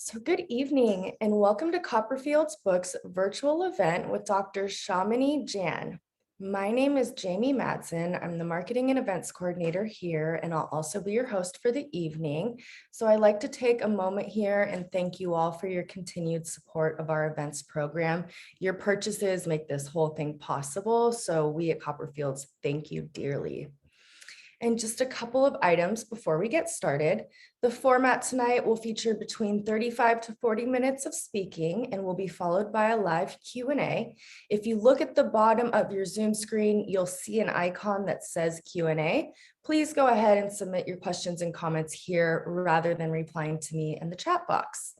So good evening and welcome to Copperfield's Books virtual event with Dr. Shamini Jain. My name is Jamie Madsen. I'm the marketing and events coordinator here, and I'll also be your host for the evening. So I'd like to take a moment here and thank you all for your continued support of our events program. Your purchases make this whole thing possible. So we at Copperfields thank you dearly. And just a couple of items before we get started. The format tonight will feature between 35 to 40 minutes of speaking and will be followed by a live Q&A. If you look at the bottom of your Zoom screen, you'll see an icon that says Q&A. Please go ahead and submit your questions and comments here rather than replying to me in the chat box.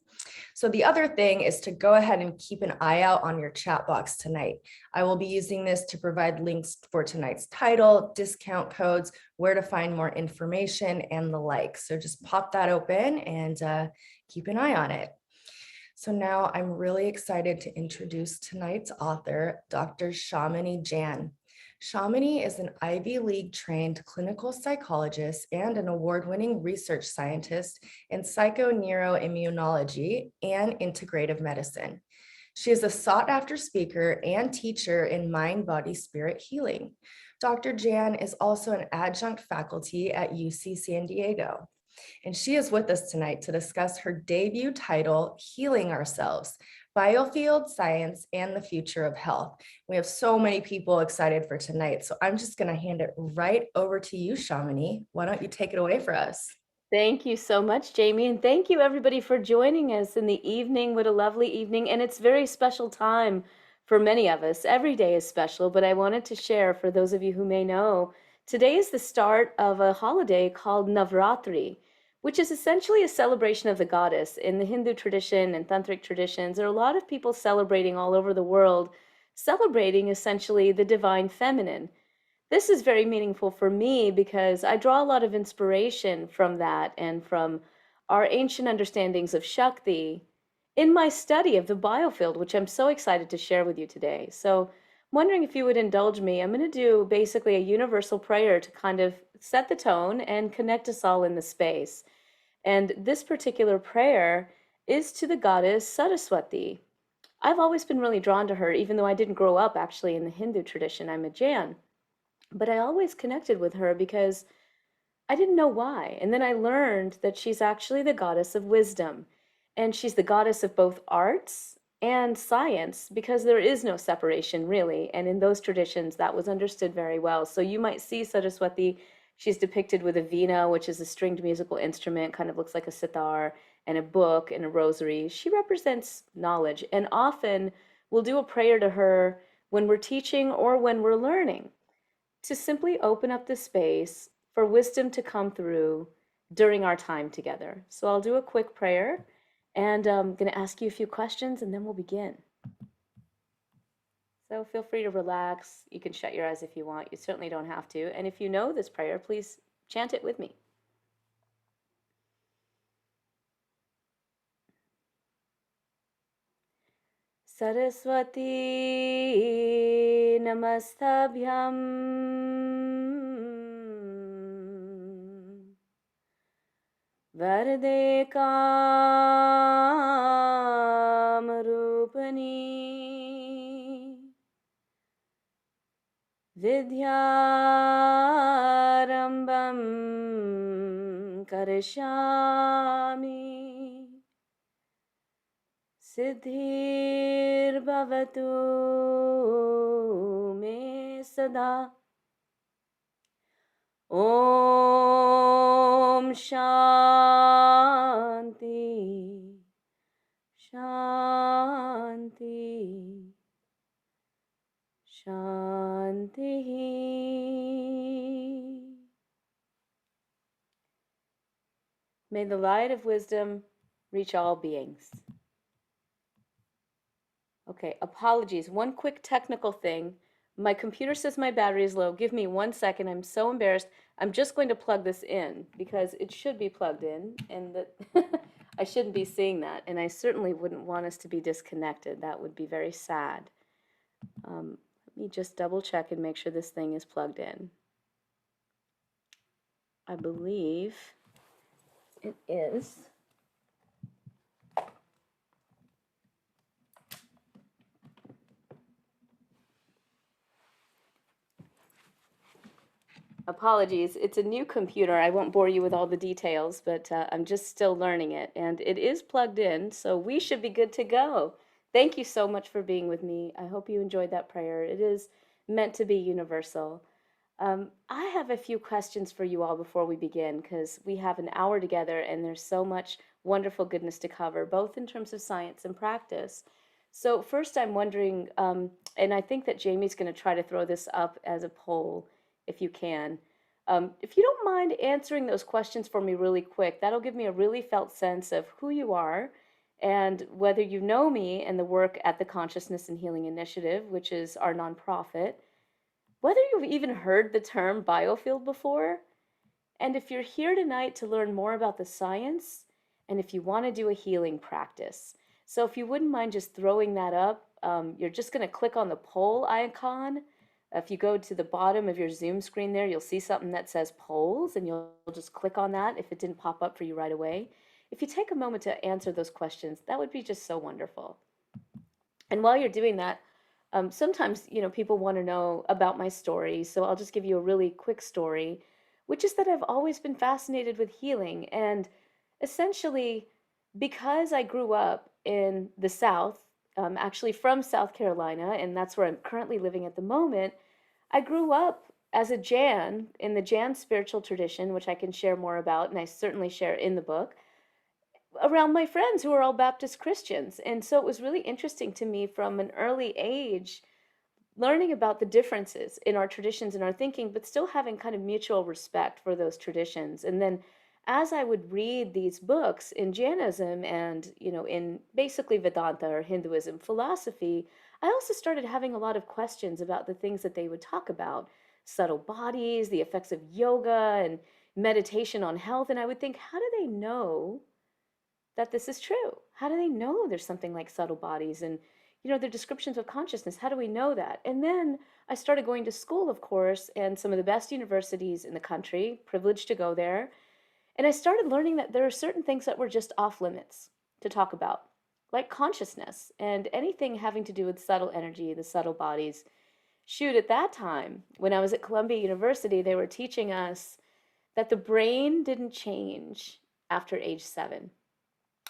So the other thing is to go ahead and keep an eye out on your chat box tonight. I will be using this to provide links for tonight's title, discount codes, where to find more information, and the like. So just pop that open and keep an eye on it. So now I'm really excited to introduce tonight's author, Dr. Shamini Jain. Shamini is an Ivy League trained clinical psychologist and an award-winning research scientist in psychoneuroimmunology and integrative medicine. She is a sought-after speaker and teacher in mind-body-spirit healing. Dr. Jain is also an adjunct faculty at UC San Diego. And she is with us tonight to discuss her debut title, Healing Ourselves, Biofield Science and the Future of Health. We have so many people excited for tonight, so I'm just going to hand it right over to you, Shamini. Why don't you take it away for us? Thank you so much, Jamie, and thank you everybody for joining us in the evening. What a lovely evening, and it's a very special time for many of us. Every day is special, but I wanted to share for those of you who may know, today is the start of a holiday called Navratri, which is essentially a celebration of the goddess. In the Hindu tradition and tantric traditions, there are a lot of people celebrating all over the world, celebrating essentially the divine feminine. This is very meaningful for me because I draw a lot of inspiration from that and from our ancient understandings of Shakti in my study of the Biofield, which I'm so excited to share with you today. So I'm wondering if you would indulge me. I'm going to do basically a universal prayer to kind of set the tone and connect us all in the space. And this particular prayer is to the goddess Saraswati. I've always been really drawn to her, even though I didn't grow up actually in the Hindu tradition. I'm a Jain. But I always connected with her because I didn't know why. And then I learned that she's actually the goddess of wisdom. And she's the goddess of both arts and science because there is no separation really. And in those traditions, that was understood very well. So you might see Saraswati, she's depicted with a veena, which is a stringed musical instrument, kind of looks like a sitar, and a book and a rosary. She represents knowledge. And often we'll do a prayer to her when we're teaching or when we're learning to simply open up the space for wisdom to come through during our time together. So I'll do a quick prayer and I'm going to ask you a few questions and then we'll begin. So feel free to relax. You can shut your eyes if you want. You certainly don't have to. And if you know this prayer, please chant it with me. Saraswati Namastabhyam Varde Kamarupani Vidyarambam Karishami Siddhir Bhavatu Me Sada Om Shanti Shanti Shanti. May the light of wisdom reach all beings. Okay, apologies. One quick technical thing. My computer says my battery is low. Give me 1 second. I'm so embarrassed. I'm just going to plug this in because it should be plugged in and that I shouldn't be seeing that. And I certainly wouldn't want us to be disconnected. That would be very sad. Let me just double check and make sure this thing is plugged in. I believe it is. Apologies. It's a new computer. I won't bore you with all the details, but I'm just still learning it. And it is plugged in, so we should be good to go. Thank you so much for being with me. I hope you enjoyed that prayer. It is meant to be universal. I have a few questions for you all before we begin, because we have an hour together and there's so much wonderful goodness to cover, both in terms of science and practice. So, first, I'm wondering, and I think that Jamie's going to try to throw this up as a poll if you can. If you don't mind answering those questions for me really quick, that'll give me a really felt sense of who you are and whether you know me and the work at the Consciousness and Healing Initiative, which is our nonprofit, whether you've even heard the term biofield before, and if you're here tonight to learn more about the science, and if you want to do a healing practice. So if you wouldn't mind just throwing that up, you're just going to click on the poll icon. If you go to the bottom of your Zoom screen there, you'll see something that says polls, and you'll just click on that if it didn't pop up for you right away. If you take a moment to answer those questions, that would be just so wonderful. And while you're doing that, sometimes, people want to know about my story, so I'll just give you a really quick story, which is that I've always been fascinated with healing. And essentially, because I grew up in the South, actually from South Carolina, and that's where I'm currently living at the moment, I grew up as a Jan in the Jan spiritual tradition, which I can share more about, and I certainly share in the book, around my friends who are all Baptist Christians. And so it was really interesting to me from an early age learning about the differences in our traditions and our thinking, but still having kind of mutual respect for those traditions. And then as I would read these books in Jainism and, in basically Vedanta or Hinduism philosophy, I also started having a lot of questions about the things that they would talk about: subtle bodies, the effects of yoga and meditation on health. And I would think, how do they know that this is true? How do they know there's something like subtle bodies and, their descriptions of consciousness? How do we know that? And then I started going to school, of course, and some of the best universities in the country, privileged to go there. And I started learning that there are certain things that were just off limits to talk about, like consciousness and anything having to do with subtle energy, the subtle bodies. Shoot, at that time, when I was at Columbia University, they were teaching us that the brain didn't change after age 7.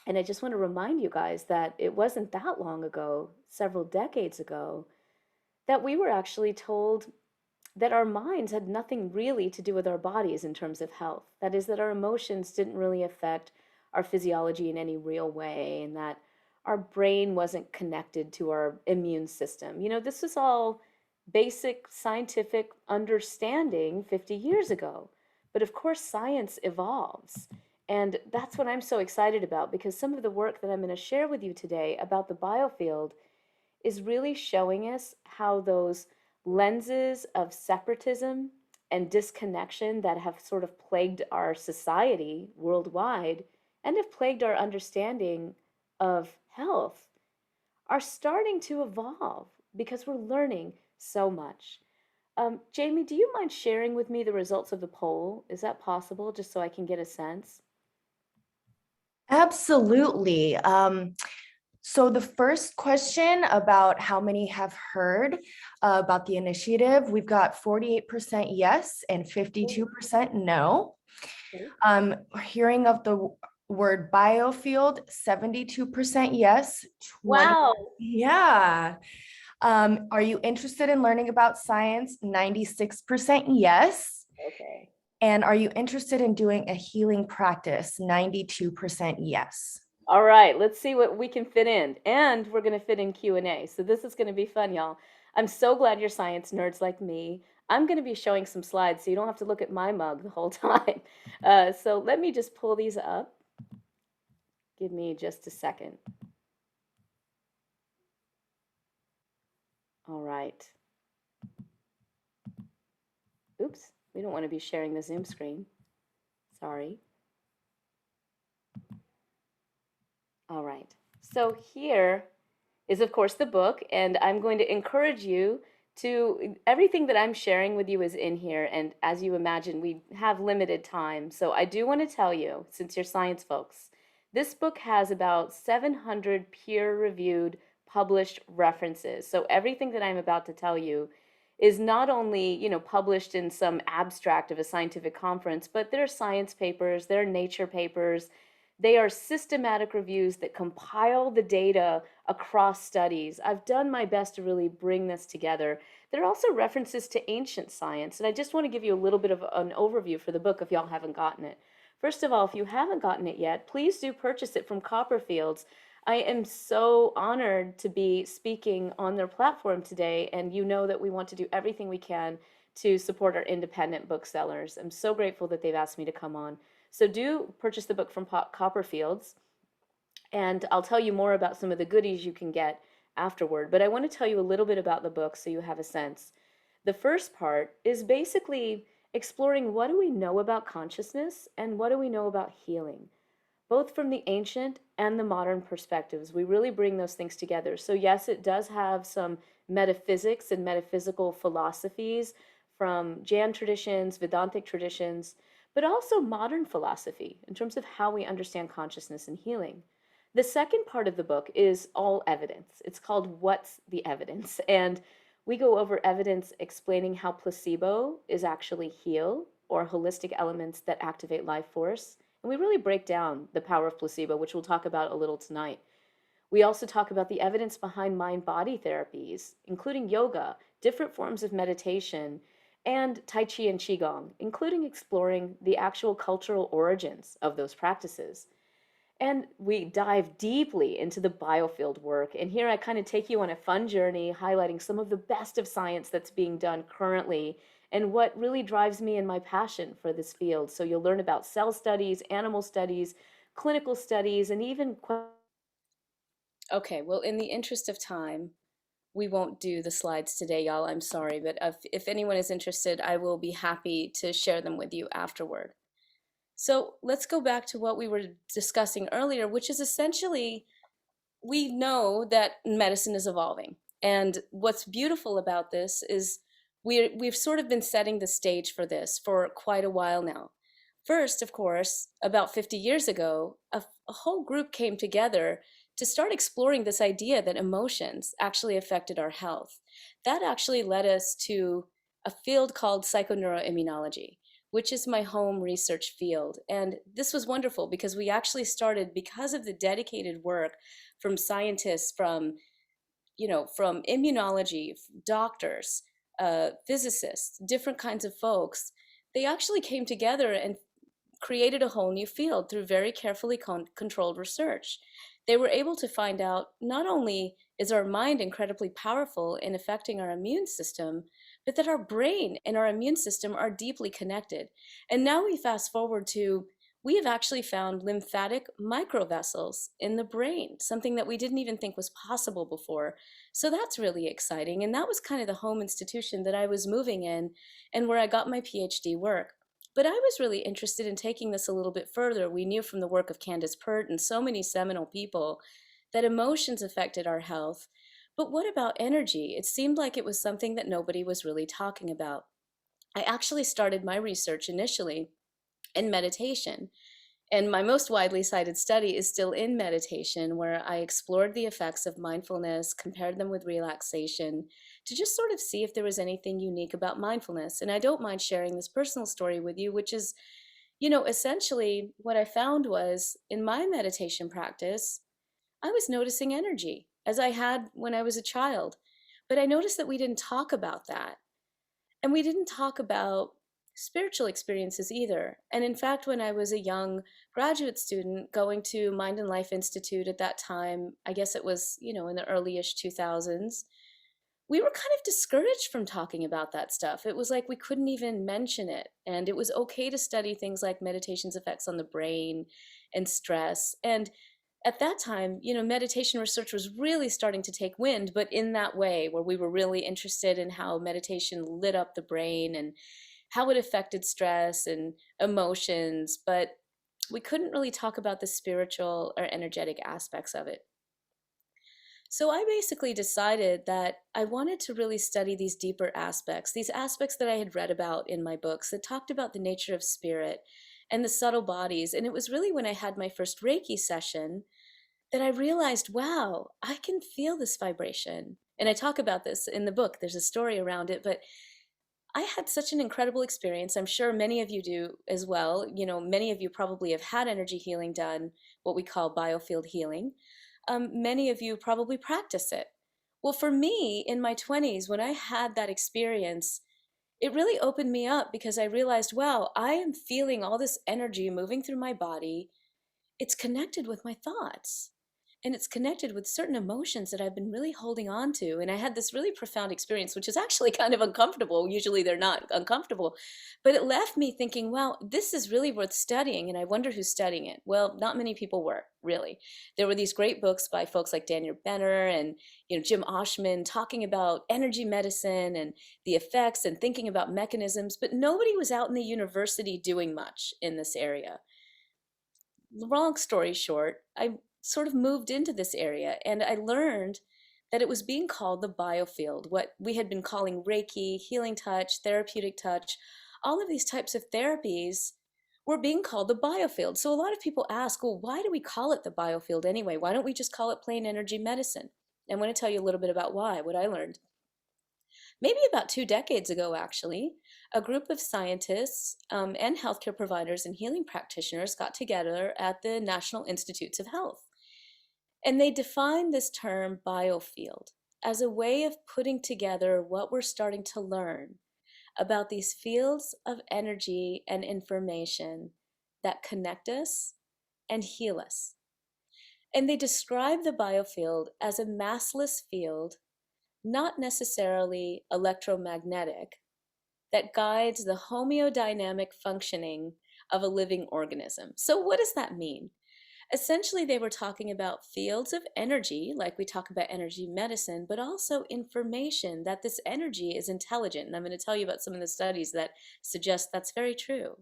And I just want to remind you guys that it wasn't that long ago, several decades ago, that we were actually told that our minds had nothing really to do with our bodies in terms of health. That is, that our emotions didn't really affect our physiology in any real way, and that our brain wasn't connected to our immune system. This was all basic scientific understanding 50 years ago. But of course, science evolves. And that's what I'm so excited about, because some of the work that I'm going to share with you today about the biofield is really showing us how those lenses of separatism and disconnection that have sort of plagued our society worldwide and have plagued our understanding of health are starting to evolve because we're learning so much. Jamie, do you mind sharing with me the results of the poll? Is that possible, just so I can get a sense? Absolutely. So the first question about how many have heard about the initiative, we've got 48% yes and 52% no. Okay. Hearing of the word biofield, 72% yes, 20, Wow. yeah. Are you interested in learning about science? 96% yes. Okay. And are you interested in doing a healing practice? 92% yes. All right, let's see what we can fit in. And we're going to fit in Q&A. So this is going to be fun, y'all. I'm so glad you're science nerds like me. I'm going to be showing some slides so you don't have to look at my mug the whole time. So let me just pull these up. Give me just a second. All right. Oops, we don't want to be sharing the Zoom screen. Sorry. All right. So here is, of course, the book, and I'm going to encourage you to, everything that I'm sharing with you is in here, and as you imagine, we have limited time. So I do want to tell you, since you're science folks, this book has about 700 peer-reviewed published references. So everything that I'm about to tell you is not only, published in some abstract of a scientific conference, but they're science papers, they're nature papers. They are systematic reviews that compile the data across studies. I've done my best to really bring this together. There are also references to ancient science, and I just want to give you a little bit of an overview for the book if y'all haven't gotten it. First of all, if you haven't gotten it yet, please do purchase it from Copperfields. I am so honored to be speaking on their platform today, and you know that we want to do everything we can to support our independent booksellers. I'm so grateful that they've asked me to come on. So do purchase the book from Copperfields, and I'll tell you more about some of the goodies you can get afterward. But I want to tell you a little bit about the book so you have a sense. The first part is basically exploring what do we know about consciousness and what do we know about healing, both from the ancient and the modern perspectives. We really bring those things together. So, yes, it does have some metaphysics and metaphysical philosophies from Jain traditions, Vedantic traditions, but also modern philosophy in terms of how we understand consciousness and healing. The second part of the book is all evidence. It's called What's the Evidence? And we go over evidence explaining how placebo is actually heal or holistic elements that activate life force. And we really break down the power of placebo, which we'll talk about a little tonight. We also talk about the evidence behind mind-body therapies, including yoga, different forms of meditation, and Tai Chi and Qigong, including exploring the actual cultural origins of those practices. And we dive deeply into the biofield work. And here I kind of take you on a fun journey, highlighting some of the best of science that's being done currently and what really drives me and my passion for this field. So you'll learn about cell studies, animal studies, clinical studies, and even. Okay, well, in the interest of time, we won't do the slides today, y'all. I'm sorry, but if anyone is interested, I will be happy to share them with you afterward. So let's go back to what we were discussing earlier, which is essentially we know that medicine is evolving. And what's beautiful about this is we've sort of been setting the stage for this for quite a while now. First, of course, about 50 years ago, a whole group came together to start exploring this idea that emotions actually affected our health. That actually led us to a field called psychoneuroimmunology, which is my home research field. And this was wonderful because we actually started because of the dedicated work from scientists, from immunology, doctors, physicists, different kinds of folks. They actually came together and created a whole new field through very carefully controlled research. They were able to find out not only is our mind incredibly powerful in affecting our immune system, but that our brain and our immune system are deeply connected. And now we fast forward to we have actually found lymphatic microvessels in the brain, something that we didn't even think was possible before. So that's really exciting. And that was kind of the home institution that I was moving in and where I got my PhD work. But I was really interested in taking this a little bit further. We knew from the work of Candace Pert and so many seminal people that emotions affected our health. But what about energy? It seemed like it was something that nobody was really talking about. I actually started my research initially in meditation. And my most widely cited study is still in meditation, where I explored the effects of mindfulness, compared them with relaxation, to just sort of see if there was anything unique about mindfulness. And I don't mind sharing this personal story with you, which is, essentially what I found was in my meditation practice, I was noticing energy as I had when I was a child. But I noticed that we didn't talk about that. And we didn't talk about spiritual experiences either. And in fact, when I was a young graduate student going to Mind and Life Institute at that time, I guess it was, in the early-ish 2000s, we were kind of discouraged from talking about that stuff. It was like we couldn't even mention it. And it was okay to study things like meditation's effects on the brain and stress. And at that time, meditation research was really starting to take wind, but in that way, where we were really interested in how meditation lit up the brain and how it affected stress and emotions, but we couldn't really talk about the spiritual or energetic aspects of it. So I basically decided that I wanted to really study these deeper aspects, these aspects that I had read about in my books that talked about the nature of spirit and the subtle bodies. And it was really when I had my first Reiki session that I realized, wow, I can feel this vibration. And I talk about this in the book. There's a story around it, but I had such an incredible experience. I'm sure many of you do as well. You know, many of you probably have had energy healing done, what we call biofield healing. Many of you probably practice it. Well, for me, in my 20s, when I had that experience, it really opened me up because I realized, wow, I am feeling all this energy moving through my body. It's connected with my thoughts, and it's connected with certain emotions that I've been really holding on to. And I had this really profound experience, which is actually kind of uncomfortable. Usually they're not uncomfortable, but it left me thinking, wow, this is really worth studying. And I wonder who's studying it. Well, not many people were, really. There were these great books by folks like Daniel Benner and Jim Oshman talking about energy medicine and the effects and thinking about mechanisms, but nobody was out in the university doing much in this area. Long story short, I sort of moved into this area and I learned that it was being called the biofield, what we had been calling Reiki, healing touch, therapeutic touch. All of these types of therapies were being called the biofield. So a lot of people ask, well, why do we call it the biofield anyway? Why don't we just call it plain energy medicine? I'm going to tell you a little bit about why, what I learned. Maybe about 2 decades ago, actually, a group of scientists and healthcare providers and healing practitioners got together at the National Institutes of Health. And they defined this term biofield as a way of putting together what we're starting to learn about these fields of energy and information that connect us and heal us. And they describe the biofield as a massless field, not necessarily electromagnetic, that guides the homeodynamic functioning of a living organism. So, what does that mean? Essentially, they were talking about fields of energy, like we talk about energy medicine, but also information that this energy is intelligent. And I'm going to tell you about some of the studies that suggest that's very true.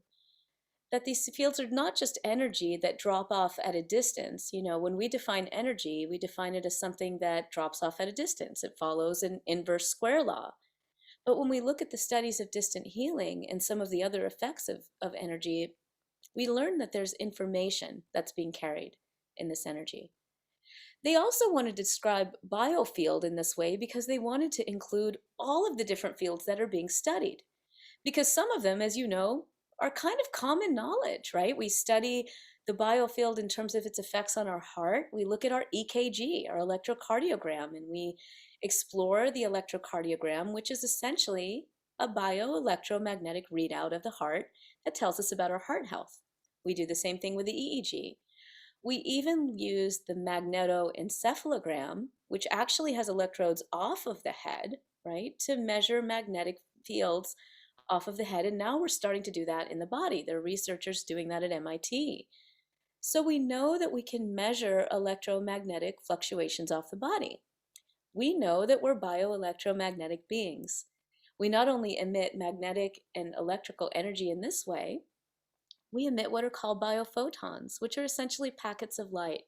That these fields are not just energy that drop off at a distance. When we define energy, we define it as something that drops off at a distance. It follows an inverse square law. But when we look at the studies of distant healing and some of the other effects of energy, we learn that there's information that's being carried in this energy. They also wanted to describe biofield in this way because they wanted to include all of the different fields that are being studied. Because some of them, as you know, are kind of common knowledge, right? We study the biofield in terms of its effects on our heart. We look at our EKG, our electrocardiogram, and we explore the electrocardiogram, which is essentially a bioelectromagnetic readout of the heart that tells us about our heart health. We do the same thing with the EEG. We even use the magnetoencephalogram, which actually has electrodes off of the head, right, to measure magnetic fields off of the head. And now we're starting to do that in the body. There are researchers doing that at MIT. So we know that we can measure electromagnetic fluctuations off the body. We know that we're bioelectromagnetic beings. We not only emit magnetic and electrical energy in this way, we emit what are called biophotons, which are essentially packets of light.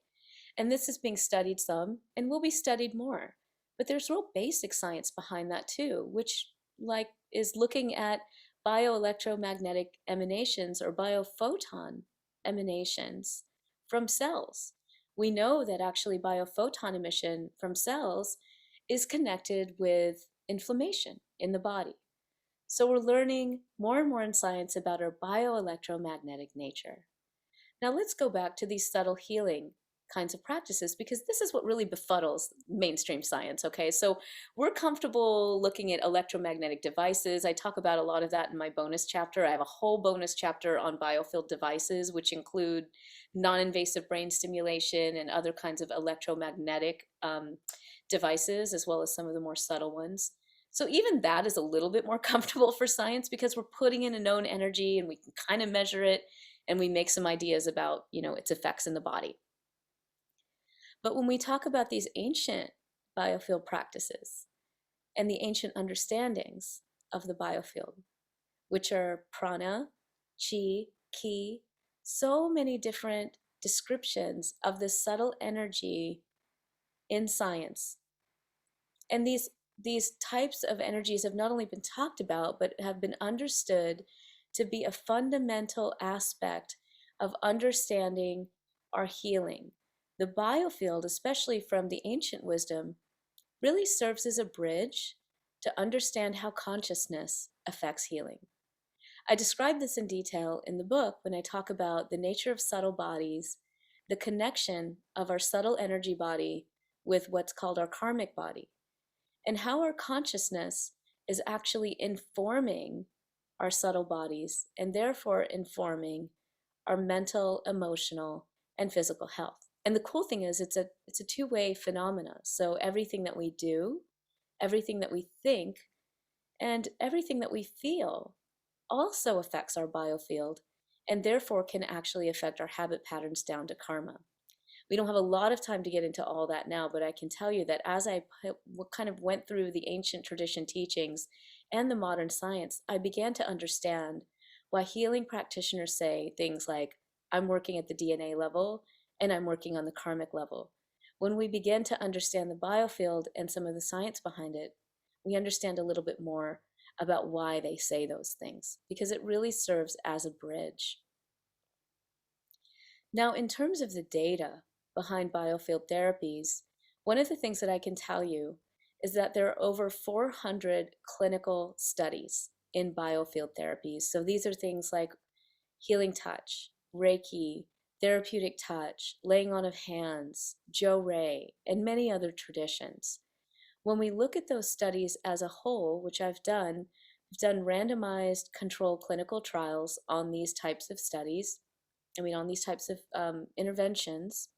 And this is being studied some and will be studied more. But there's real basic science behind that too, which is looking at bioelectromagnetic emanations or biophoton emanations from cells. We know that actually biophoton emission from cells is connected with inflammation in the body. So we're learning more and more in science about our bioelectromagnetic nature. Now let's go back to these subtle healing kinds of practices because this is what really befuddles mainstream science, okay? So we're comfortable looking at electromagnetic devices. I talk about a lot of that in my bonus chapter. I have a whole bonus chapter on biofield devices, which include non-invasive brain stimulation and other kinds of electromagnetic devices, as well as some of the more subtle ones. So even that is a little bit more comfortable for science because we're putting in a known energy and we can kind of measure it and we make some ideas about, its effects in the body. But when we talk about these ancient biofield practices and the ancient understandings of the biofield, which are prana, chi, ki, so many different descriptions of this subtle energy in science. And these types of energies have not only been talked about, but have been understood to be a fundamental aspect of understanding our healing. The biofield, especially from the ancient wisdom, really serves as a bridge to understand how consciousness affects healing. I describe this in detail in the book when I talk about the nature of subtle bodies, the connection of our subtle energy body with what's called our karmic body, and how our consciousness is actually informing our subtle bodies and therefore informing our mental, emotional, and physical health. And the cool thing is it's a two-way phenomena. So everything that we do, everything that we think, and everything that we feel also affects our biofield and therefore can actually affect our habit patterns down to karma. We don't have a lot of time to get into all that now, but I can tell you that as I kind of went through the ancient tradition teachings and the modern science, I began to understand why healing practitioners say things like, I'm working at the DNA level and I'm working on the karmic level. When we begin to understand the biofield and some of the science behind it, we understand a little bit more about why they say those things, because it really serves as a bridge. Now, in terms of the data behind biofield therapies, one of the things that I can tell you is that there are over 400 clinical studies in biofield therapies. So these are things like healing touch, Reiki, therapeutic touch, laying on of hands, Jo Ray, and many other traditions. When we look at those studies as a whole, which I've done randomized controlled clinical trials on these types of studies, on these types of interventions.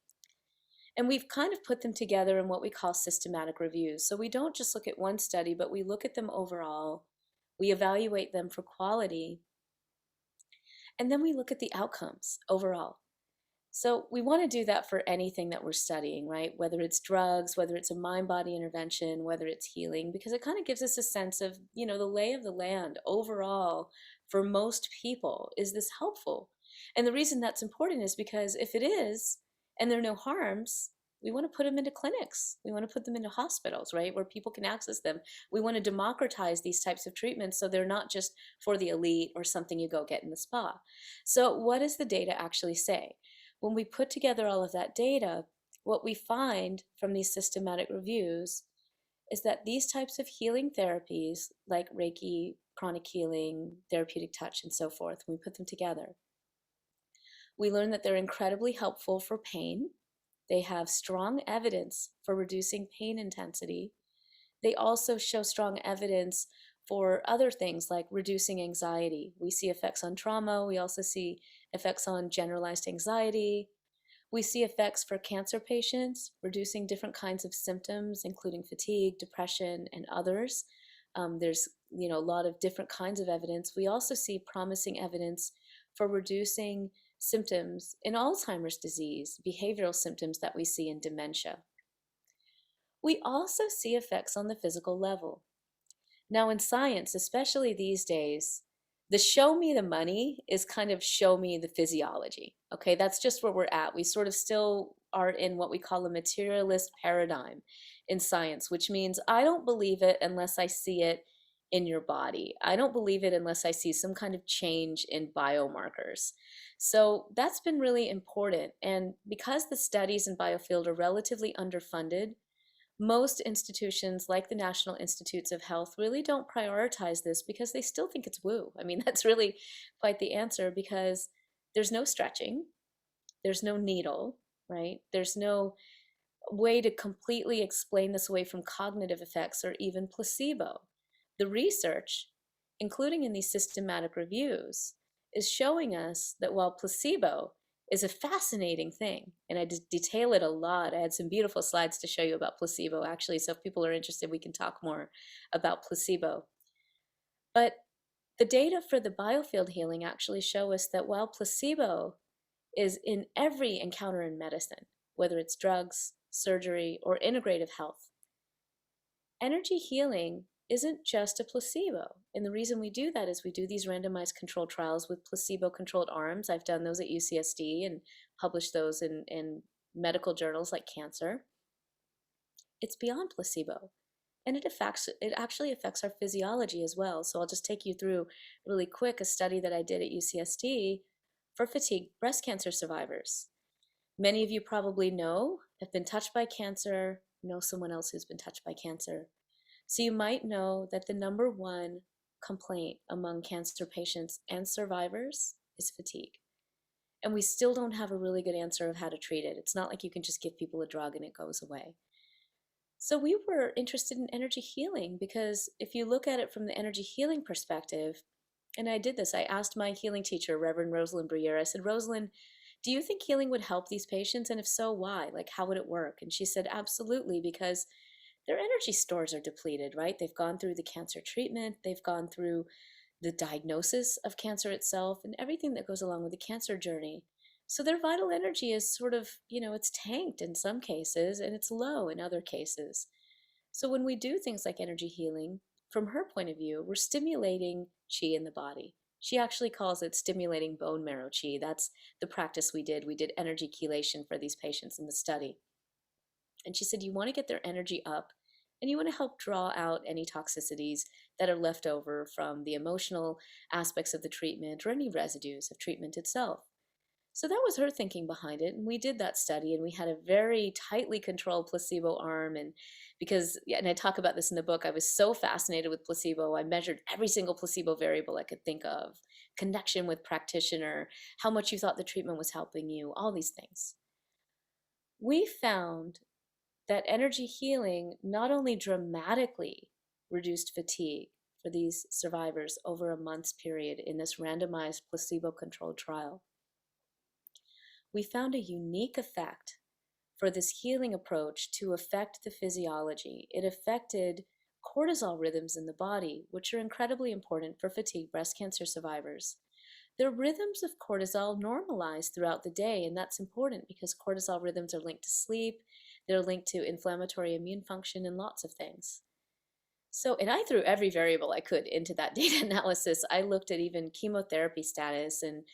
And we've kind of put them together in what we call systematic reviews. So we don't just look at one study, but we look at them overall. We evaluate them for quality. And then we look at the outcomes overall. So we want to do that for anything that we're studying, right? Whether it's drugs, whether it's a mind-body intervention, whether it's healing, because it kind of gives us a sense of, the lay of the land overall for most people. Is this helpful? And the reason that's important is because if it is, and there are no harms, we want to put them into clinics. We want to put them into hospitals, right? Where people can access them. We want to democratize these types of treatments so they're not just for the elite or something you go get in the spa. So what does the data actually say? When we put together all of that data, what we find from these systematic reviews is that these types of healing therapies, like Reiki, chronic healing, therapeutic touch, and so forth, when we put them together, we learn that they're incredibly helpful for pain. They have strong evidence for reducing pain intensity. They also show strong evidence for other things like reducing anxiety. We see effects on trauma. We also see effects on generalized anxiety. We see effects for cancer patients, reducing different kinds of symptoms, including fatigue, depression, and others. There's a lot of different kinds of evidence. We also see promising evidence for reducing symptoms in Alzheimer's disease, behavioral symptoms that we see in dementia. We also see effects on the physical level. Now, in science, especially these days, the show me the money is kind of show me the physiology. Okay, that's just where we're at. We sort of still are in what we call a materialist paradigm in science, which means I don't believe it unless I see it in your body. I don't believe it unless I see some kind of change in biomarkers. So that's been really important. And because the studies in Biofield are relatively underfunded, most institutions like the National Institutes of Health really don't prioritize this because they still think it's woo. That's really quite the answer, because there's no stretching, there's no needle, right? There's no way to completely explain this away from cognitive effects or even placebo. The research, including in these systematic reviews, is showing us that while placebo is a fascinating thing, and I detail it a lot. I had some beautiful slides to show you about placebo, actually, so if people are interested, we can talk more about placebo. But the data for the biofield healing actually show us that while placebo is in every encounter in medicine, whether it's drugs, surgery, or integrative health, energy healing isn't just a placebo. And the reason we do that is we do these randomized controlled trials with placebo-controlled arms. I've done those at UCSD and published those in medical journals like Cancer. It's beyond placebo. And it actually affects our physiology as well. So I'll just take you through really quick a study that I did at UCSD for fatigued breast cancer survivors. Many of you probably know, have been touched by cancer, know someone else who's been touched by cancer. So you might know that the number one complaint among cancer patients and survivors is fatigue. And we still don't have a really good answer of how to treat it. It's not like you can just give people a drug and it goes away. So we were interested in energy healing because if you look at it from the energy healing perspective, and I did this, I asked my healing teacher, Reverend Rosalind Briere, I said, Rosalind, do you think healing would help these patients? And if so, why? Like, how would it work? And she said, absolutely, because their energy stores are depleted, right? They've gone through the cancer treatment, they've gone through the diagnosis of cancer itself, and everything that goes along with the cancer journey. So their vital energy is sort of, it's tanked in some cases and it's low in other cases. So when we do things like energy healing, from her point of view, we're stimulating chi in the body. She actually calls it stimulating bone marrow chi. That's the practice we did. We did energy chelation for these patients in the study. And she said, you want to get their energy up and you want to help draw out any toxicities that are left over from the emotional aspects of the treatment or any residues of treatment itself. So that was her thinking behind it. And we did that study and we had a very tightly controlled placebo arm. And and I talk about this in the book, I was so fascinated with placebo. I measured every single placebo variable I could think of, connection with practitioner, how much you thought the treatment was helping you, all these things. We found that energy healing not only dramatically reduced fatigue for these survivors over a month's period in this randomized placebo-controlled trial, we found a unique effect for this healing approach to affect the physiology. It affected cortisol rhythms in the body, which are incredibly important for fatigue breast cancer survivors. The rhythms of cortisol normalize throughout the day, and that's important because cortisol rhythms are linked to sleep, they're linked to inflammatory immune function and lots of things. So, and I threw every variable I could into that data analysis. I looked at even chemotherapy status and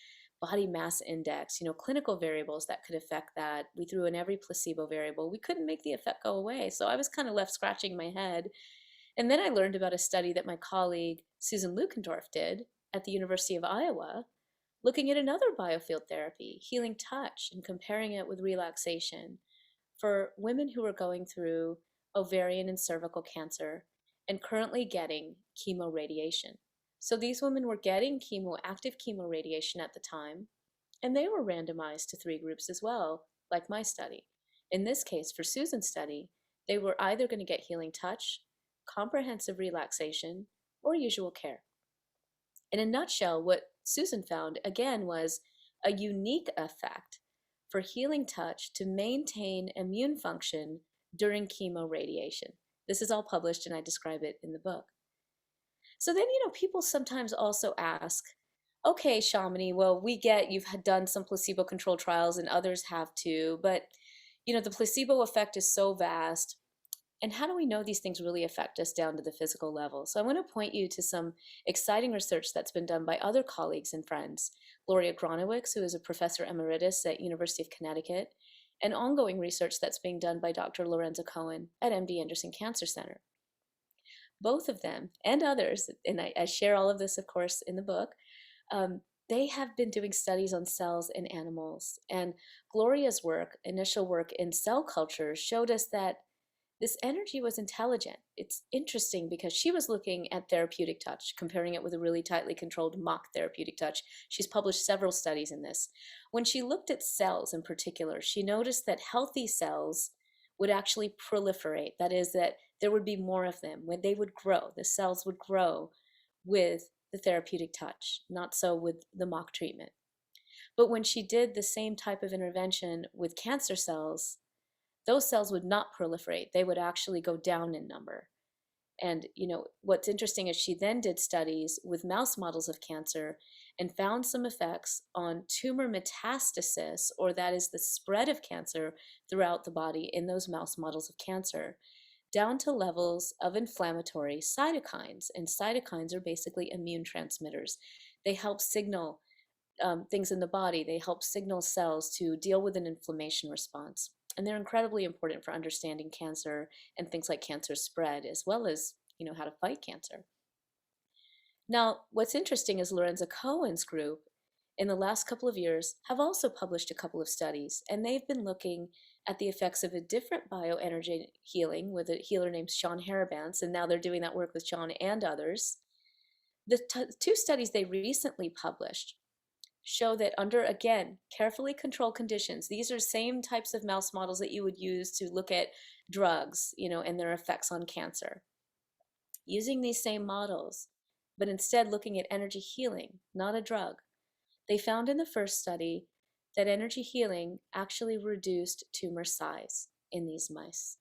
body mass index, clinical variables that could affect that. We threw in every placebo variable. We couldn't make the effect go away. So I was kind of left scratching my head. And then I learned about a study that my colleague Susan Lukendorf did at the University of Iowa, looking at another biofield therapy, healing touch, and comparing it with relaxation for women who are going through ovarian and cervical cancer and currently getting chemoradiation. So these women were getting active chemoradiation at the time, and they were randomized to 3 groups as well, like my study. In this case, for Susan's study, they were either going to get healing touch, comprehensive relaxation, or usual care. In a nutshell, what Susan found, again, was a unique effect for healing touch to maintain immune function during chemoradiation. This is all published and I describe it in the book. So then, people sometimes also ask, okay, Shamini, well, we get you've done some placebo-controlled trials and others have too, but, the placebo effect is so vast. And how do we know these things really affect us down to the physical level? So I want to point you to some exciting research that's been done by other colleagues and friends. Gloria Gronowicz, who is a professor emeritus at University of Connecticut, and ongoing research that's being done by Dr. Lorenzo Cohen at MD Anderson Cancer Center. Both of them and others, and I share all of this, of course, in the book, they have been doing studies on cells in animals. And Gloria's work, initial work in cell culture, showed us that this energy was intelligent. It's interesting because she was looking at therapeutic touch, comparing it with a really tightly controlled mock therapeutic touch. She's published several studies in this. When she looked at cells in particular, she noticed that healthy cells would actually proliferate. That is, that there would be more of them. When they would grow, the cells would grow with the therapeutic touch, not so with the mock treatment. But when she did the same type of intervention with cancer cells, those cells would not proliferate. They would actually go down in number. And what's interesting is she then did studies with mouse models of cancer and found some effects on tumor metastasis, or that is the spread of cancer throughout the body in those mouse models of cancer, down to levels of inflammatory cytokines. And cytokines are basically immune transmitters. They help signal things in the body. They help signal cells to deal with an inflammation response. And they're incredibly important for understanding cancer and things like cancer spread, as well as, how to fight cancer. Now, what's interesting is Lorenzo Cohen's group in the last couple of years have also published a couple of studies, and they've been looking at the effects of a different bioenergy healing with a healer named Sean Harabance, and now they're doing that work with Sean and others. The two studies they recently published show that under, again, carefully controlled conditions, these are same types of mouse models that you would use to look at drugs, and their effects on cancer. Using these same models, but instead looking at energy healing, not a drug, they found in the first study that energy healing actually reduced tumor size in these mice.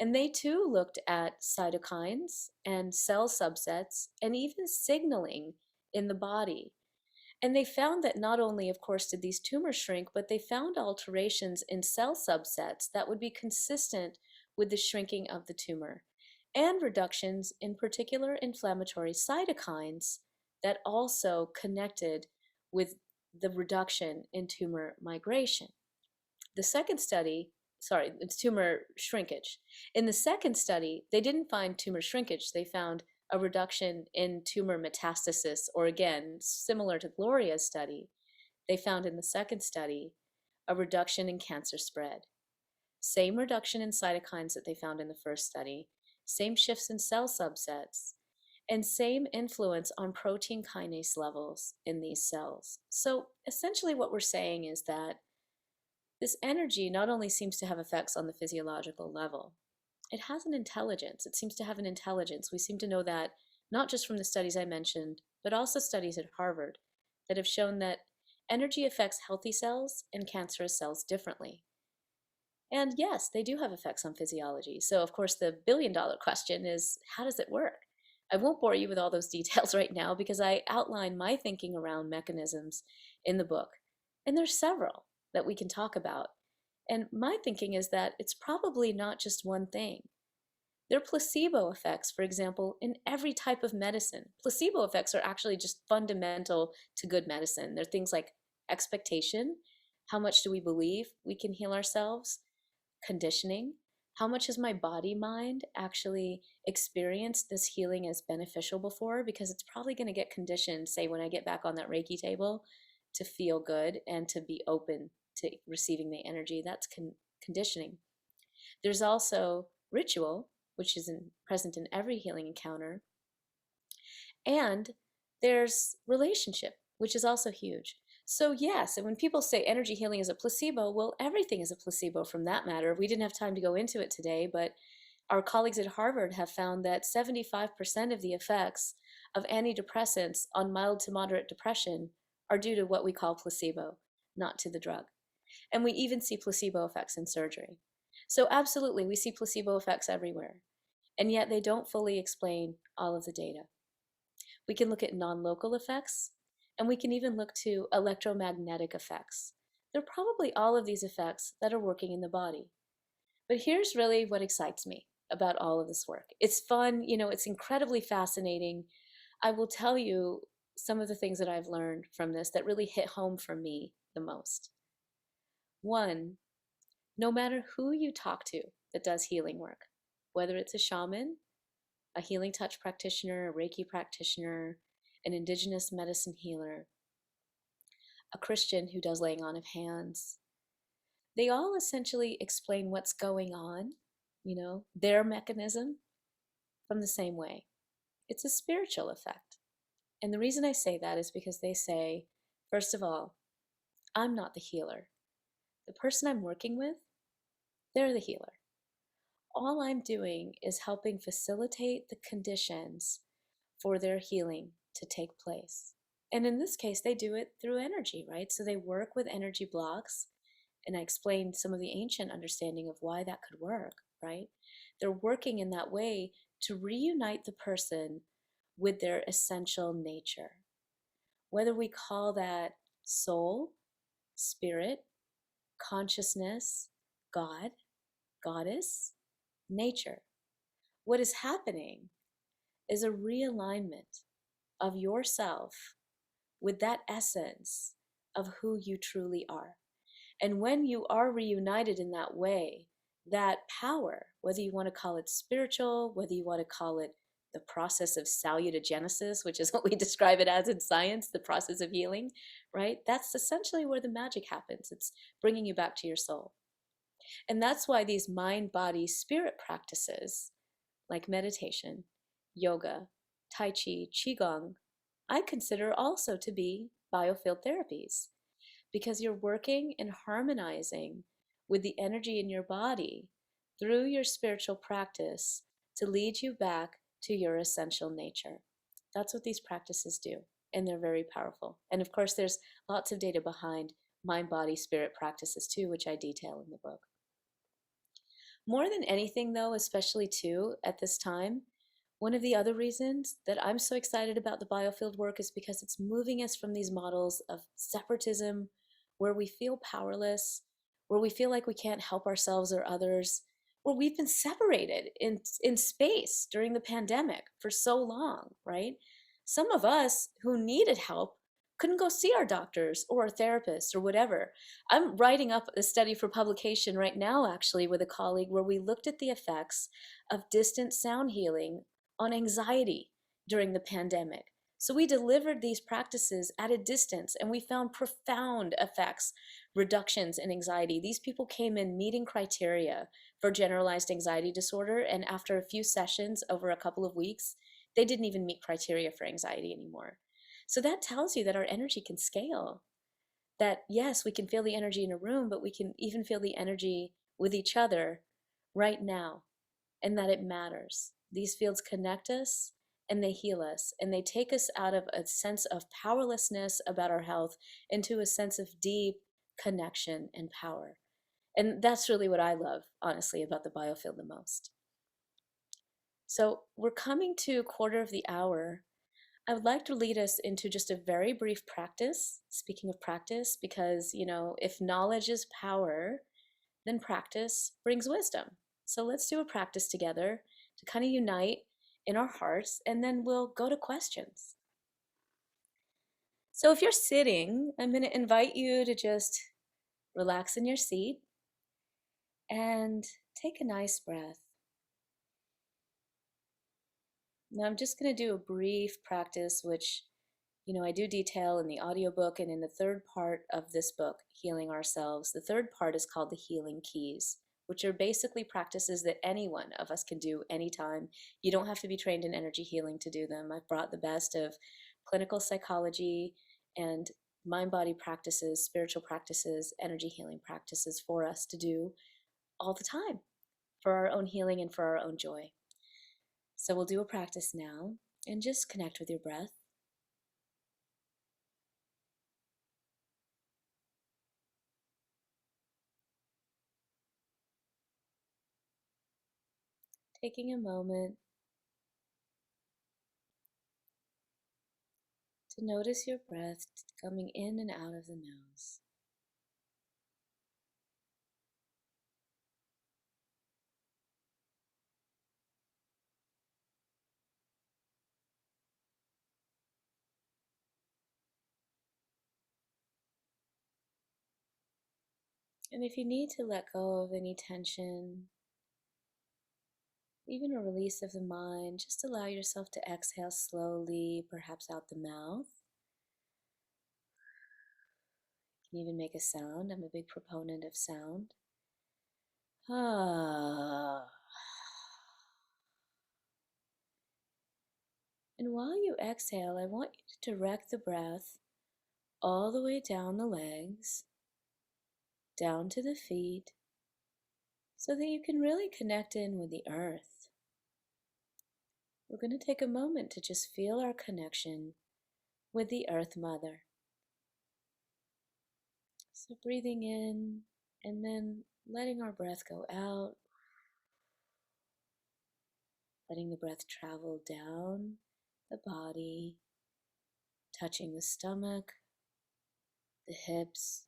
And they too looked at cytokines and cell subsets and even signaling in the body. And they found that not only, of course, did these tumors shrink, but they found alterations in cell subsets that would be consistent with the shrinking of the tumor, and reductions in particular inflammatory cytokines that also connected with the reduction in tumor migration. The second study, sorry, it's tumor shrinkage. In the second study, they didn't find tumor shrinkage. They found a reduction in tumor metastasis, or again, similar to Gloria's study, they found in the second study a reduction in cancer spread. Same reduction in cytokines that they found in the first study, same shifts in cell subsets, and same influence on protein kinase levels in these cells. So essentially what we're saying is that this energy not only seems to have effects on the physiological level, it has an intelligence. It seems to have an intelligence. We seem to know that not just from the studies I mentioned, but also studies at Harvard that have shown that energy affects healthy cells and cancerous cells differently. And yes, they do have effects on physiology. So, of course, the billion-dollar question is, how does it work? I won't bore you with all those details right now because I outline my thinking around mechanisms in the book. And there's several that we can talk about. And my thinking is that it's probably not just one thing. There are placebo effects, for example, in every type of medicine. Placebo effects are actually just fundamental to good medicine. They're things like expectation. How much do we believe we can heal ourselves? Conditioning. How much has my body mind actually experienced this healing as beneficial before? Because it's probably going to get conditioned, say, when I get back on that Reiki table, to feel good and to be open to receiving the energy. That's conditioning. There's also ritual, which is present in every healing encounter. And there's relationship, which is also huge. So yes, and when people say energy healing is a placebo, well, everything is a placebo from that matter. We didn't have time to go into it today, but our colleagues at Harvard have found that 75% of the effects of antidepressants on mild to moderate depression are due to what we call placebo, not to the drug. And we even see placebo effects in surgery. So absolutely, we see placebo effects everywhere. And yet they don't fully explain all of the data. We can look at non-local effects, and we can even look to electromagnetic effects. There are probably all of these effects that are working in the body. But here's really what excites me about all of this work. It's fun, it's incredibly fascinating. I will tell you some of the things that I've learned from this that really hit home for me the most. One, no matter who you talk to that does healing work, whether it's a shaman, a healing touch practitioner, a Reiki practitioner, an indigenous medicine healer, a Christian who does laying on of hands, they all essentially explain what's going on, their mechanism from the same way. It's a spiritual effect. And the reason I say that is because they say, first of all, I'm not the healer. The person I'm working with, they're the healer. All I'm doing is helping facilitate the conditions for their healing to take place. And in this case, they do it through energy, right? So they work with energy blocks. And I explained some of the ancient understanding of why that could work, right? They're working in that way to reunite the person with their essential nature. Whether we call that soul, spirit, consciousness, God, goddess, nature. What is happening is a realignment of yourself with that essence of who you truly are. And when you are reunited in that way, that power, whether you want to call it spiritual, whether you want to call it the process of salutogenesis, which is what we describe it as in science, the process of healing, right? That's essentially where the magic happens. It's bringing you back to your soul. And that's why these mind, body, spirit practices like meditation, yoga, Tai Chi, Qigong, I consider also to be biofield therapies because you're working and harmonizing with the energy in your body through your spiritual practice to lead you back to your essential nature. That's what these practices do, and they're very powerful. And of course, there's lots of data behind mind, body, spirit practices too, which I detail in the book. More than anything, though, especially too at this time, one of the other reasons that I'm so excited about the biofield work is because it's moving us from these models of separatism, where we feel powerless, where we feel like we can't help ourselves or others, where we've been separated in space during the pandemic for so long, right? Some of us who needed help couldn't go see our doctors or our therapists or whatever. I'm writing up a study for publication right now, actually, with a colleague where we looked at the effects of distant sound healing on anxiety during the pandemic. So we delivered these practices at a distance and we found profound effects, reductions in anxiety. These people came in meeting criteria for generalized anxiety disorder, and after a few sessions over a couple of weeks, they didn't even meet criteria for anxiety anymore. So that tells you that our energy can scale. That yes, we can feel the energy in a room, but we can even feel the energy with each other right now, and that it matters. These fields connect us and they heal us and they take us out of a sense of powerlessness about our health into a sense of deep connection and power. And that's really what I love, honestly, about the biofield the most. So we're coming to a quarter of the hour. I would like to lead us into just a very brief practice. Speaking of practice, because, if knowledge is power, then practice brings wisdom. So let's do a practice together to kind of unite in our hearts, and then we'll go to questions. So if you're sitting, I'm going to invite you to just relax in your seat and take a nice breath. Now I'm just going to do a brief practice, which I do detail in the audiobook and in the third part of this book, Healing Ourselves. The third part is called the Healing Keys, which are basically practices that any one of us can do anytime. You don't have to be trained in energy healing to do them. I've brought the best of clinical psychology and mind-body practices, spiritual practices, energy healing practices for us to do all the time for our own healing and for our own joy. So we'll do a practice now and just connect with your breath. Taking a moment to notice your breath coming in and out of the nose. And if you need to let go of any tension, even a release of the mind, just allow yourself to exhale slowly, perhaps out the mouth. You can even make a sound. I'm a big proponent of sound. Ah. And while you exhale, I want you to direct the breath all the way down the legs, down to the feet, so that you can really connect in with the earth. We're going to take a moment to just feel our connection with the Earth Mother. So breathing in and then letting our breath go out, letting the breath travel down the body, touching the stomach, the hips,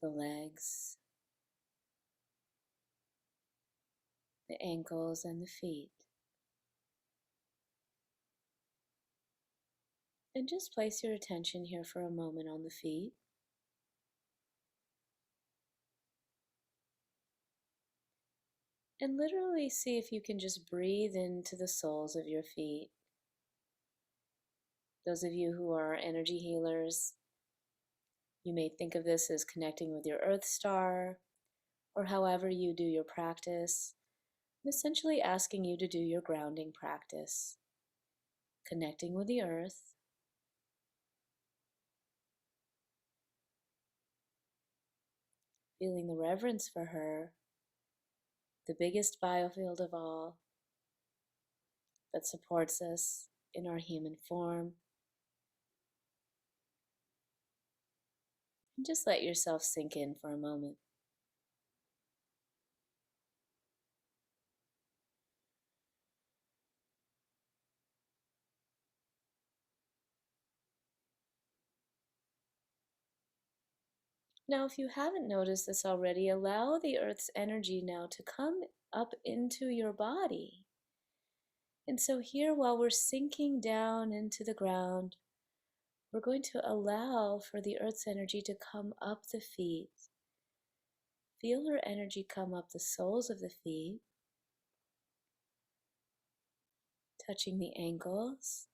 the legs, the ankles, and the feet. And just place your attention here for a moment on the feet. And literally see if you can just breathe into the soles of your feet. Those of you who are energy healers, you may think of this as connecting with your Earth Star. or however you do your practice. I'm essentially asking you to do your grounding practice, connecting with the earth, feeling the reverence for her, the biggest biofield of all that supports us in our human form. And just let yourself sink in for a moment. Now, if you haven't noticed this already, allow the earth's energy now to come up into your body. And so, here, while we're sinking down into the ground, we're going to allow for the earth's energy to come up the feet. Feel her energy come up the soles of the feet, touching the ankles,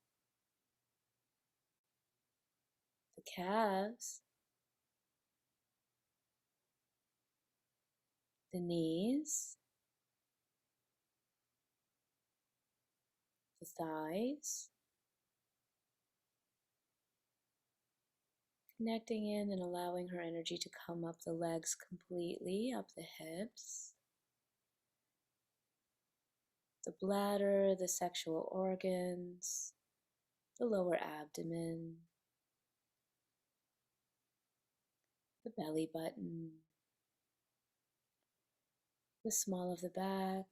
the calves, the knees, the thighs, connecting in and allowing her energy to come up the legs completely, up the hips, the bladder, the sexual organs, the lower abdomen, the belly button, the small of the back,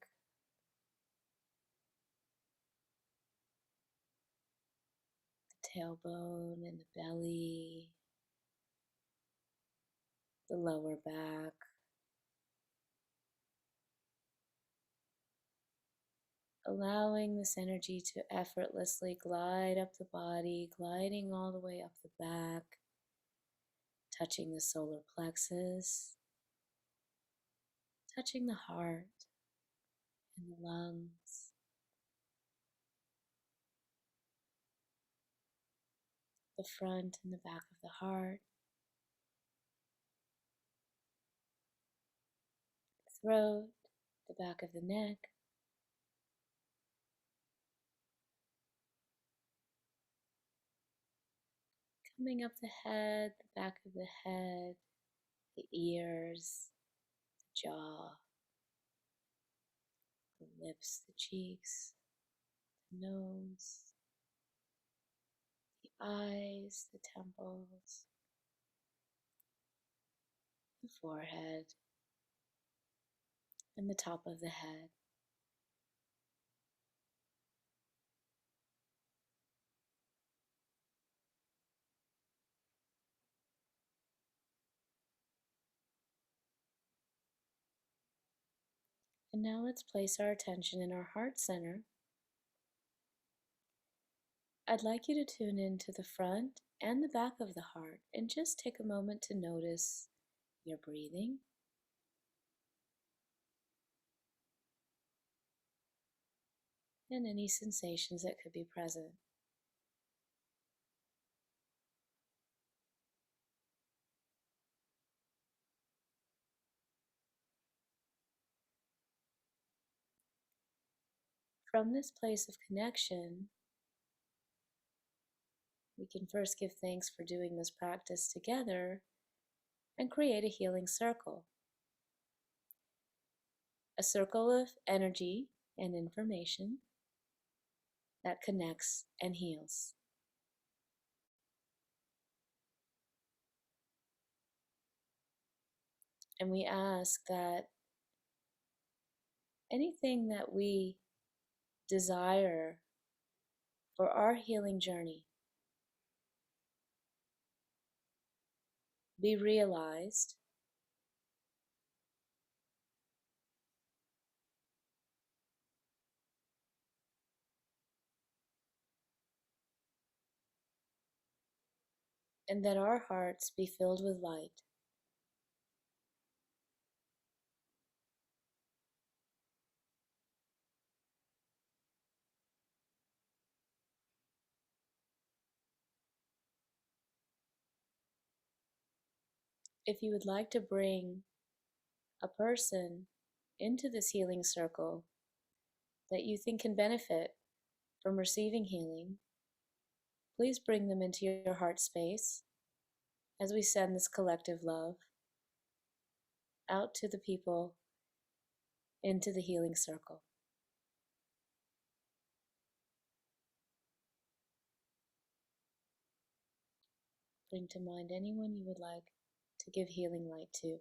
the tailbone and the belly, the lower back, allowing this energy to effortlessly glide up the body, gliding all the way up the back, touching the solar plexus, touching the heart and the lungs, the front and the back of the heart, throat, the back of the neck, coming up the head, the back of the head, the ears, the jaw, the lips, the cheeks, the nose, the eyes, the temples, the forehead, and the top of the head. And now let's place our attention in our heart center. I'd like you to tune into the front and the back of the heart and just take a moment to notice your breathing. And any sensations that could be present. From this place of connection, we can first give thanks for doing this practice together and create a healing circle. A circle of energy and information that connects and heals. And we ask that anything that we desire for our healing journey be realized, and that our hearts be filled with light. If you would like to bring a person into this healing circle that you think can benefit from receiving healing, please bring them into your heart space as we send this collective love out to the people into the healing circle. Bring to mind anyone you would like to give healing light to.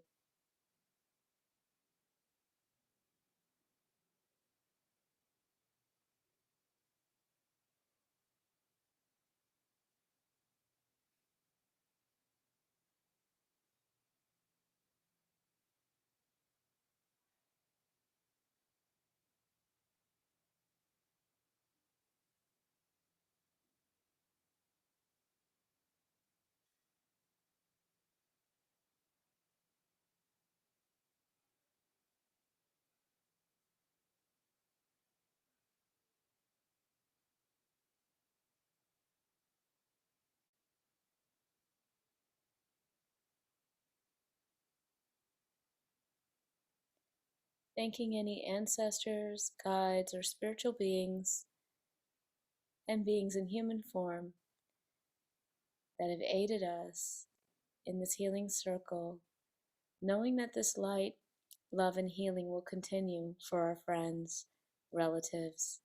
Thanking any ancestors, guides, or spiritual beings and beings in human form that have aided us in this healing circle, knowing that this light, love, and healing will continue for our friends, relatives,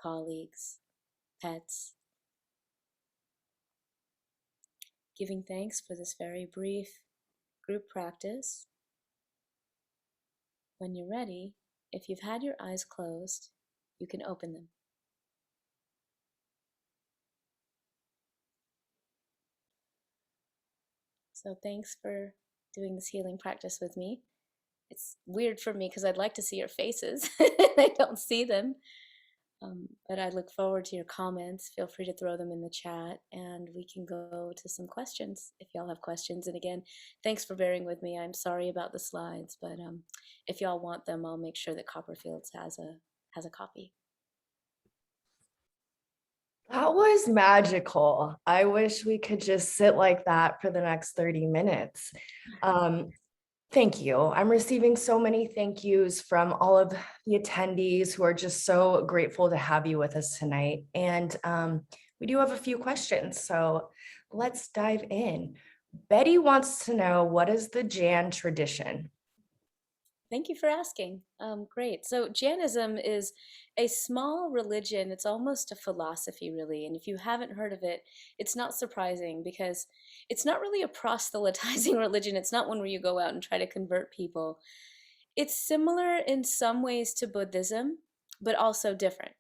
colleagues, pets. Giving thanks for this very brief group practice. When you're ready, if you've had your eyes closed, you can open them. So thanks for doing this healing practice with me. It's weird for me because I'd like to see your faces. I don't see them. But I look forward to your comments. Feel free to throw them in the chat and we can go to some questions if y'all have questions. And again, thanks for bearing with me. I'm sorry about the slides, but if y'all want them, I'll make sure that Copperfields has a copy. That was magical. I wish we could just sit like that for the next 30 minutes. Thank you. I'm receiving so many thank yous from all of the attendees who are just so grateful to have you with us tonight. And we do have a few questions, so let's dive in. Betty wants to know, what is the Jan tradition? Thank you for asking. Great. So Jainism is a small religion. It's almost a philosophy, really. And if you haven't heard of it, it's not surprising because it's not really a proselytizing religion. It's not one where you go out and try to convert people. It's similar in some ways to Buddhism, but also different.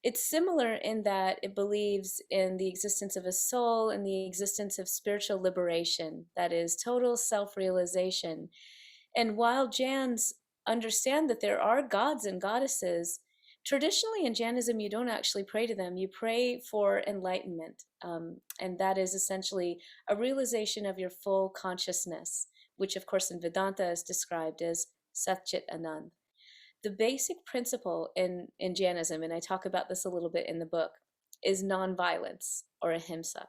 It's similar in that it believes in the existence of a soul and the existence of spiritual liberation, that is, total self-realization. And while Jains understand that there are gods and goddesses, traditionally in Jainism, you don't actually pray to them. You pray for enlightenment. And that is essentially a realization of your full consciousness, which of course in Vedanta is described as Satchit Anand. The basic principle in Jainism, and I talk about this a little bit in the book, is nonviolence or ahimsa.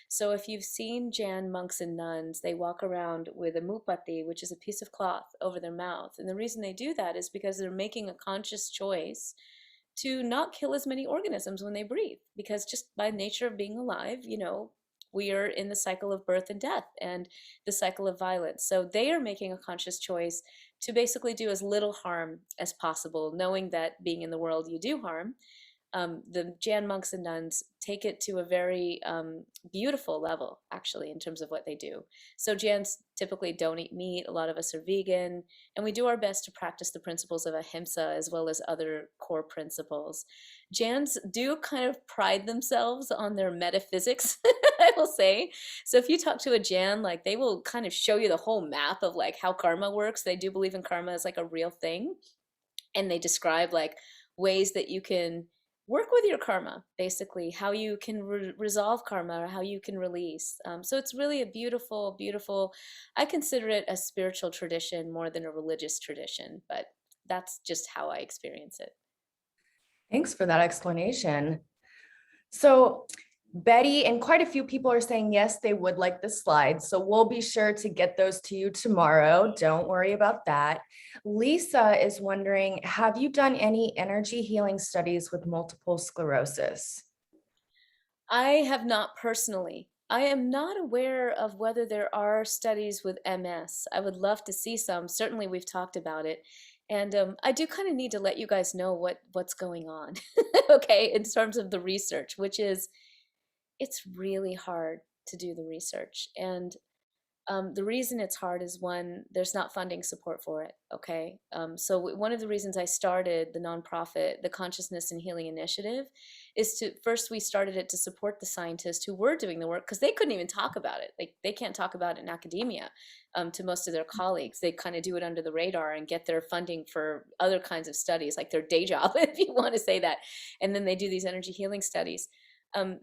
So if you've seen Jain monks and nuns, they walk around with a mupati, which is a piece of cloth, over their mouth. And the reason they do that is because they're making a conscious choice to not kill as many organisms when they breathe, because just by nature of being alive, we are in the cycle of birth and death and the cycle of violence. So they are making a conscious choice to basically do as little harm as possible, knowing that being in the world you do harm. The Jain monks and nuns take it to a very beautiful level, actually, in terms of what they do. So Jains typically don't eat meat. A lot of us are vegan, and we do our best to practice the principles of ahimsa as well as other core principles. Jains do kind of pride themselves on their metaphysics, I will say. So if you talk to a Jain, like, they will kind of show you the whole map of like how karma works. They do believe in karma as like a real thing, and they describe like ways that you can work with your karma, basically, how you can resolve karma or how you can release. So it's really a beautiful, beautiful, I consider it a spiritual tradition more than a religious tradition, but that's just how I experience it. Thanks for that explanation. So Betty and quite a few people are saying yes, they would like the slides. So we'll be sure to get those to you tomorrow. Don't worry about that. Lisa is wondering, have you done any energy healing studies with multiple sclerosis? I have not personally. I am not aware of whether there are studies with MS. I would love to see some. Certainly, we've talked about it. And I do kind of need to let you guys know what's going on, okay, in terms of the research, which is it's really hard to do the research. And the reason it's hard is one, there's not funding support for it. Okay. So one of the reasons I started the nonprofit, the Consciousness and Healing Initiative, is to first we started it to support the scientists who were doing the work because they couldn't even talk about it. Like they can't talk about it in academia to most of their colleagues. They kind of do it under the radar and get their funding for other kinds of studies, like their day job, if you want to say that. And then they do these energy healing studies.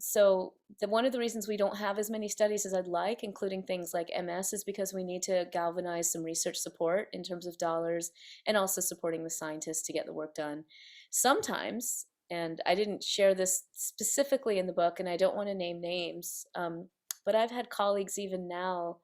So one of the reasons we don't have as many studies as I'd like, including things like MS, is because we need to galvanize some research support in terms of dollars and also supporting the scientists to get the work done. Sometimes, and I didn't share this specifically in the book, and I don't want to name names, but I've had colleagues even now,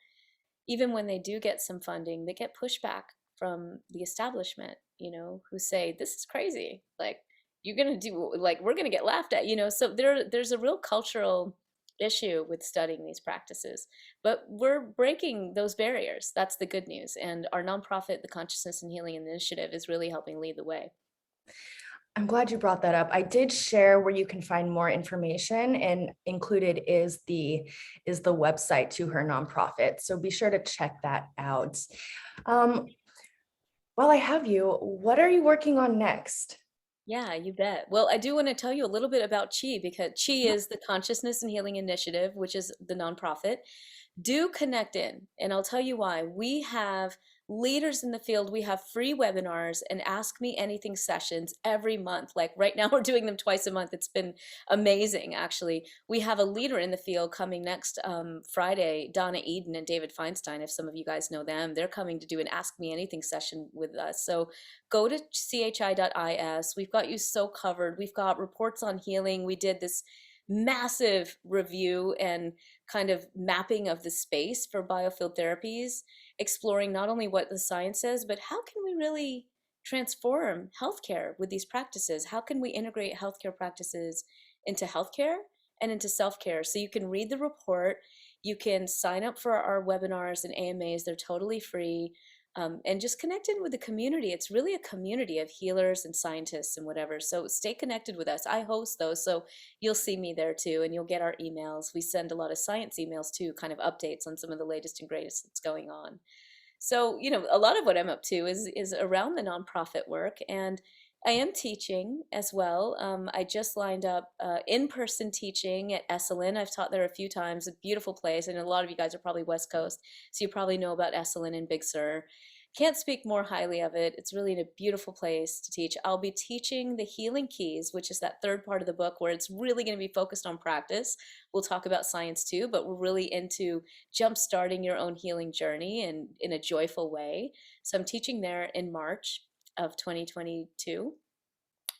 even when they do get some funding, they get pushback from the establishment, who say, this is crazy. Like, you're going to do, like, we're going to get laughed at, so there's a real cultural issue with studying these practices, but we're breaking those barriers. That's the good news. And our nonprofit, the Consciousness and Healing Initiative, is really helping lead the way. I'm glad you brought that up. I did share where you can find more information, and included is the website to her nonprofit. So be sure to check that out. While I have you, what are you working on next? Yeah, you bet. Well, I do want to tell you a little bit about Chi because Chi is the Consciousness and Healing Initiative, which is the nonprofit. Do connect in, and I'll tell you why. We have leaders in the field. We have free webinars and Ask Me Anything sessions every month. Like right now, we're doing them twice a month. It's been amazing, actually. We have a leader in the field coming next Friday, Donna Eden and David Feinstein, if some of you guys know them. They're coming to do an Ask Me Anything session with us. So go to chi.is. We've got you so covered. We've got reports on healing. We did this massive review and kind of mapping of the space for biofield therapies, exploring not only what the science says, but how can we really transform healthcare with these practices? How can we integrate healthcare practices into healthcare and into self-care? So you can read the report, you can sign up for our webinars and AMAs, they're totally free. And just connect in with the community. It's really a community of healers and scientists and whatever. So stay connected with us. I host those, so you'll see me there too, and you'll get our emails. We send a lot of science emails too, kind of updates on some of the latest and greatest that's going on. So, a lot of what I'm up to is around the nonprofit work, and I am teaching as well. I just lined up in-person teaching at Esalen. I've taught there a few times, a beautiful place, and a lot of you guys are probably West Coast, so you probably know about Esalen and Big Sur. Can't speak more highly of it. It's really a beautiful place to teach. I'll be teaching the Healing Keys, which is that third part of the book where it's really going to be focused on practice. We'll talk about science too, but we're really into jump-starting your own healing journey and in a joyful way. So I'm teaching there in March of 2022.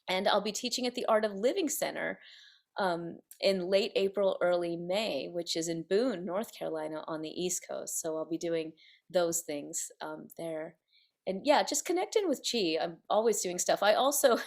And I'll be teaching at the Art of Living Center in late April, early May, which is in Boone, North Carolina on the East Coast. So I'll be doing those things there. And yeah, just connect in with Chi. I'm always doing stuff. I also,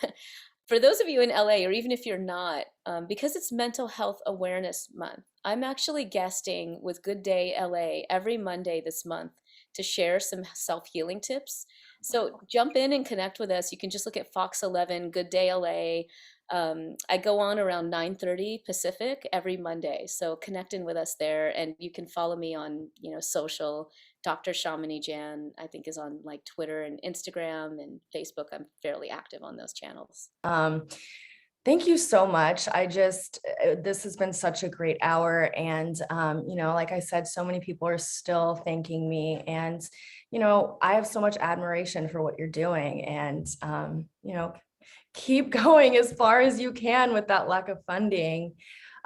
for those of you in LA, or even if you're not, because it's Mental Health Awareness Month, I'm actually guesting with Good Day LA every Monday this month to share some self-healing tips. So jump in and connect with us. You can just look at Fox 11, Good Day LA. I go on around 9:30 Pacific every Monday. So connect in with us there, and you can follow me on, social. Dr. Shamini Jain, I think, is on like Twitter and Instagram and Facebook. I'm fairly active on those channels. Thank you so much. This has been such a great hour. And, like I said, so many people are still thanking me. And, I have so much admiration for what you're doing. And, keep going as far as you can with that lack of funding.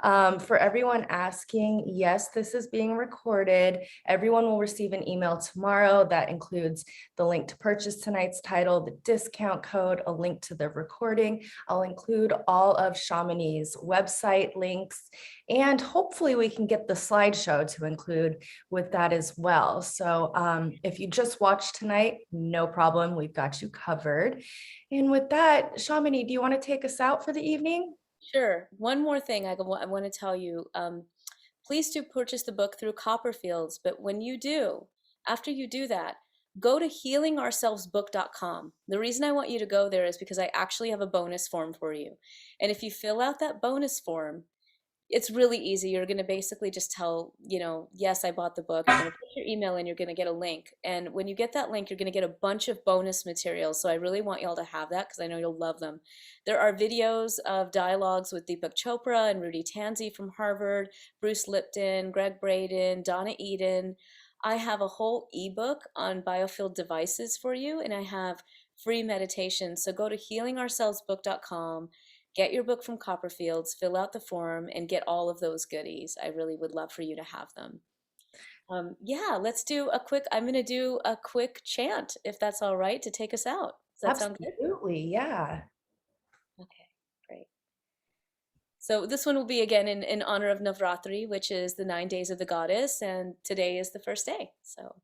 For everyone asking, yes, this is being recorded. Everyone will receive an email tomorrow that includes the link to purchase tonight's title, the discount code, a link to the recording. I'll include all of Shamini's website links, and hopefully we can get the slideshow to include with that as well. So if you just watched tonight, no problem, we've got you covered. And with that, Shamini, do you want to take us out for the evening? Sure. One more thing I want to tell you. Please do purchase the book through Copperfields, but when you do, after you do that, go to healingourselvesbook.com. The reason I want you to go there is because I actually have a bonus form for you. And if you fill out that bonus form, it's really easy. You're going to basically just tell, yes, I bought the book. You're going to put your email in, you're going to get a link. And when you get that link, you're going to get a bunch of bonus materials. So I really want y'all to have that because I know you'll love them. There are videos of dialogues with Deepak Chopra and Rudy Tanzi from Harvard, Bruce Lipton, Greg Braden, Donna Eden. I have a whole ebook on Biofield devices for you, and I have free meditation. So go to healingourselvesbook.com. Get your book from Copperfields, fill out the form, and get all of those goodies. I really would love for you to have them. Yeah, I'm going to do a quick chant, if that's all right, to take us out. Does that sound good? Absolutely, yeah. Okay, great. So this one will be again in honor of Navratri, which is the 9 days of the goddess, and today is the first day. So,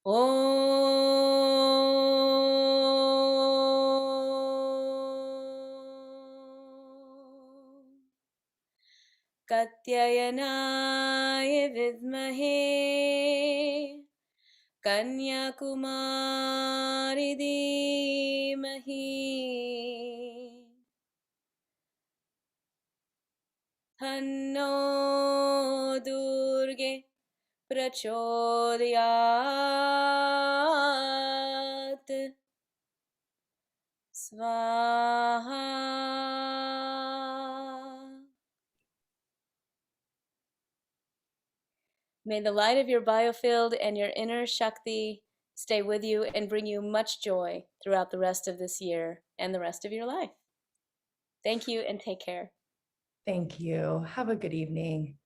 Om कात्यायनाय विद्महे कन्याकुमारी धीमहि तन्नो दुर्गे प्रचोदयात् स्वाहा. May the light of your biofield and your inner Shakti stay with you and bring you much joy throughout the rest of this year and the rest of your life. Thank you and take care. Thank you. Have a good evening.